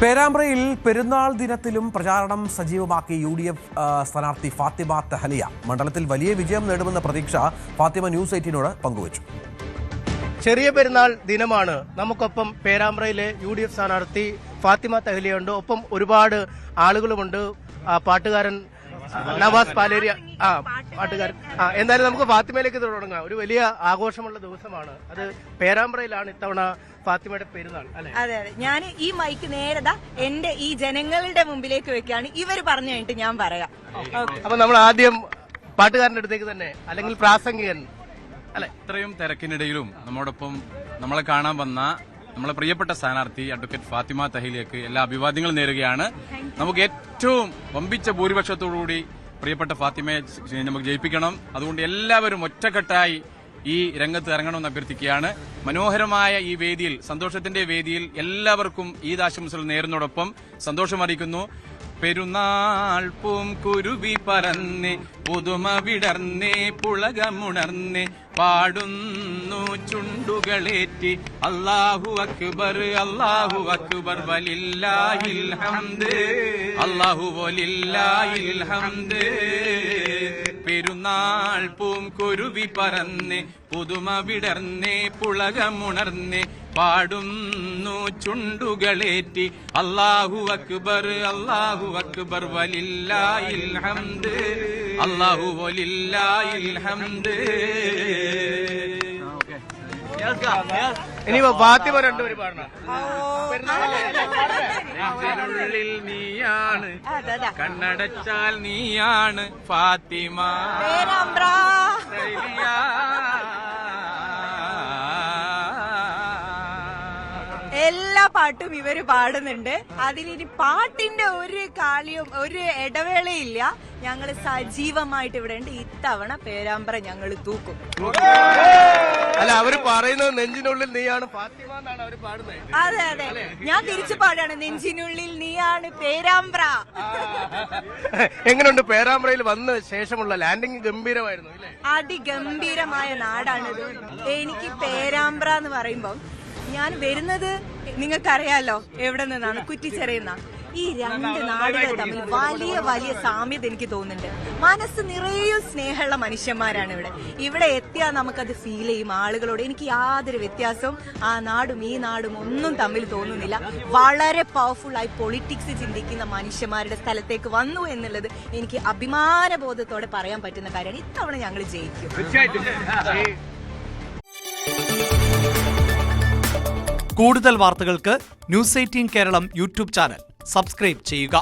പേരാമ്പ്രയിൽ പെരുന്നാൾ ദിനത്തിലും പ്രചാരണം സജീവമാക്കി UDF സ്ഥാനാർത്ഥി ഫാത്തിമ തഹലിയ. മണ്ഡലത്തിൽ വലിയ വിജയം നേടുമെന്ന പ്രതീക്ഷ ഫാത്തിമ ന്യൂസ് 18നോട് പങ്കുവച്ചു. ചെറിയ പെരുന്നാൾ ദിനമാണ്. നമുക്കൊപ്പം പേരാമ്പ്രയിലെ UDF സ്ഥാനാർത്ഥി ഫാത്തിമ തഹലിയുണ്ട്. ഒപ്പം ഒരുപാട് ആളുകളുമുണ്ട്. പാട്ടുകാരൻ നവാസ് പാലേരി പാട്ടുകാരൻ. എന്തായാലും നമുക്ക് ഫാത്തിമയിലേക്ക് തുടങ്ങാം. ഒരു വലിയ ആഘോഷമുള്ള ദിവസമാണ്. അത് പേരാമ്പ്രയിലാണ് ഇത്തവണ ഫാത്തിമയുടെ പെരുന്നാൾ അല്ലെ? അതെ അതെ. ഞാൻ ഈ മൈക്ക് നേരതാ എന്റെ ഈ ജനങ്ങളുടെ മുമ്പിലേക്ക് വെക്കാണ്. ഇവര് പറഞ്ഞു കഴിഞ്ഞിട്ട് ഞാൻ പറയാം. അപ്പൊ നമ്മൾ ആദ്യം പാട്ടുകാരന്റെ അടുത്തേക്ക് തന്നെ, അല്ലെങ്കിൽ പ്രാസംഗികൻ അല്ലെ? ഇത്രയും തിരക്കിനിടയിലും നമ്മോടൊപ്പം നമ്മളെ കാണാൻ വന്ന നമ്മളെ പ്രിയപ്പെട്ട സ്ഥാനാർത്ഥി അഡ്വക്കേറ്റ് ഫാത്തിമ തഹലിയക്ക് എല്ലാ അഭിവാദ്യങ്ങളും നേരുകയാണ്. നമുക്ക് ഏറ്റവും വമ്പിച്ച ഭൂരിപക്ഷത്തോടുകൂടി പ്രിയപ്പെട്ട ഫാത്തിമയെ നമുക്ക് ജയിപ്പിക്കണം. അതുകൊണ്ട് എല്ലാവരും ഒറ്റക്കെട്ടായി ഈ രംഗത്ത് ഇറങ്ങണമെന്ന് അഭ്യർത്ഥിക്കുകയാണ്. മനോഹരമായ ഈ വേദിയിൽ, സന്തോഷത്തിന്റെ വേദിയിൽ എല്ലാവർക്കും ഈദ് ആശംസകൾ നേരുന്നതോടൊപ്പം സന്തോഷം അറിയിക്കുന്നു. പെരുന്നാൾ പൂം കുരുവി പറന്ന് പുതുമ വിടർന്ന് പുളകമുണർന്ന് പാടുന്നു ചുണ്ടുകളേറ്റി അല്ലാഹു അക്ബർ അല്ലാഹു അക്ബർ വലില്ലാഹിൽ ഹംദ് അല്ലാഹു വലില്ലാഹിൽ ഹംദ്. പെരുന്നാൾ പൂം കുരുവി പറന്ന് പുതുമ വിടർന്ന് പുളകമുണർന്ന് പാടുന്നു ചുണ്ടുകളേറ്റി അല്ലാഹു അക്ബർ അല്ലാഹു അക്ബർ വലില്ലാഹിൽ ഹംദ് അല്ലാഹു വലില്ലാഹിൽ ഹംദ്. ഇനി ഫാത്തിമ രണ്ടുപേരും പാടണം. നെഞ്ചിനുള്ളിൽ നീയാണ്, കണ്ണടച്ചാൽ നീയാണ് ഫാത്തിമ. എല്ലാ പാട്ടും ഇവര് പാടുന്നുണ്ട്. അതിലിനി പാട്ടിന്റെ ഒരു കാളിയും ഒരു ഇടവേളയില്ല. ഞങ്ങള് സജീവമായിട്ട് ഇവിടെ ഉണ്ട്. ഇത്തവണ പേരാമ്പ്ര ഞങ്ങൾ തൂക്കും. അല്ല, അവര് പറയുന്നത് നെഞ്ചിനുള്ളിൽ നീയാണ് ഫാത്തിമ എന്നാണ് അവര് പാടുന്നത്. അതെ അതെ, ഞാൻ തിരിച്ചു പാടാണ്. നെഞ്ചിനുള്ളിൽ നീയാണ് പേരാമ്പ്ര. എങ്ങനെയുണ്ട് പേരാമ്പ്രയിൽ വന്ന ശേഷമുള്ള ലാൻഡിംഗ്? ഗംഭീരമായിരുന്നു അല്ലേ? അതിഗംഭീരമായ നാടാണിത്. എനിക്ക് പേരാമ്പ്ര എന്ന് പറയുമ്പം ഞാൻ വരുന്നത് നിങ്ങൾക്കറിയാലോ എവിടെ നിന്നാണ്, കുറ്റിച്ചെറിയുന്ന. ഈ രണ്ട് നാടുകൾ തമ്മിൽ വലിയ വലിയ സാമ്യത എനിക്ക് തോന്നുന്നുണ്ട്. മനസ്സ് നിറയെ സ്നേഹമുള്ള മനുഷ്യന്മാരാണ് ഇവിടെ. ഇവിടെ എത്തിയാൽ നമുക്കത് ഫീൽ ചെയ്യും. ആളുകളോട് എനിക്ക് യാതൊരു വ്യത്യാസവും ആ നാടും ഈ നാടും ഒന്നും തമ്മിൽ തോന്നുന്നില്ല. വളരെ പവർഫുൾ ആയി പൊളിറ്റിക്സ് ചിന്തിക്കുന്ന മനുഷ്യന്മാരുടെ സ്ഥലത്തേക്ക് വന്നു എന്നുള്ളത് എനിക്ക് അഭിമാനബോധത്തോടെ പറയാൻ പറ്റുന്ന കാര്യമാണ്. ഇത്തവണ ഞങ്ങൾ ജയിക്കും. കൂടുതൽ വാർത്തകൾക്ക് news 18 Keralam YouTube channel subscribe ചെയ്യുക.